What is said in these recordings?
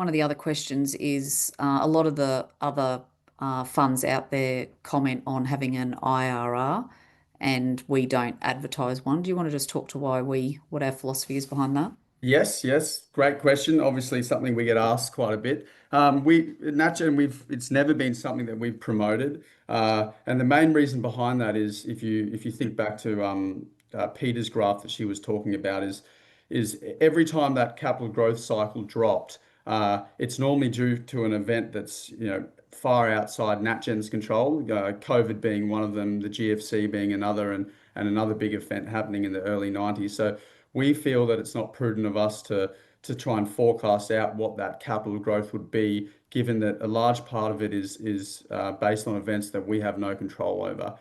One of the other questions is a lot of the other funds out there comment on having an IRR, and we don't advertise one. Do you want to just talk to what our philosophy is behind that? Yes, great question. Obviously, something we get asked quite a bit. We at Natgen, it's never been something that we've promoted, and the main reason behind that is if you think back to Peter's graph that she was talking about is every time that capital growth cycle dropped, it's normally due to an event that's far outside Natgen's control. COVID being one of them, the GFC being another, and another big event happening in the early 90s. So we feel that it's not prudent of us to try and forecast out what that capital growth would be, given that a large part of it is based on events that we have no control over.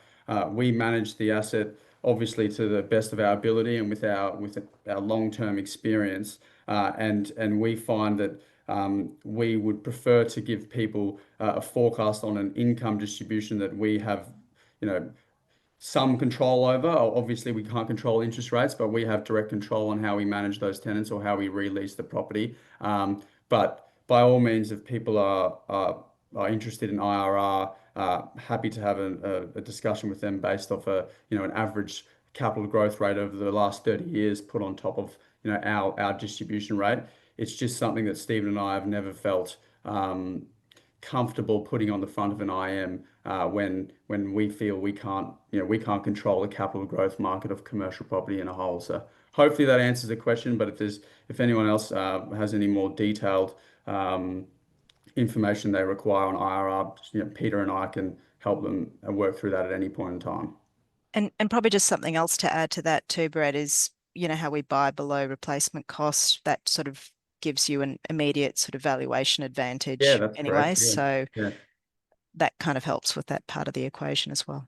We manage the asset obviously to the best of our ability and with our long-term experience, and we find that we would prefer to give people a forecast on an income distribution that we have, some control over. Obviously, we can't control interest rates, but we have direct control on how we manage those tenants or how we release the property. But by all means, if people are interested in IRR, happy to have a discussion with them based off an average capital growth rate over the last 30 years put on top of our distribution rate. It's just something that Stephen and I have never felt comfortable putting on the front of an IM when we feel we can't control the capital growth market of commercial property in a whole. So hopefully that answers the question. But if anyone else has any more detailed information they require on IRR, Peter and I can help them work through that at any point in time. And probably just something else to add to that too, Brett, is how we buy below replacement cost. That sort of gives you an immediate sort of valuation advantage Yeah, that's anyway. correct. Yeah. So Yeah. that kind of helps with that part of the equation as well.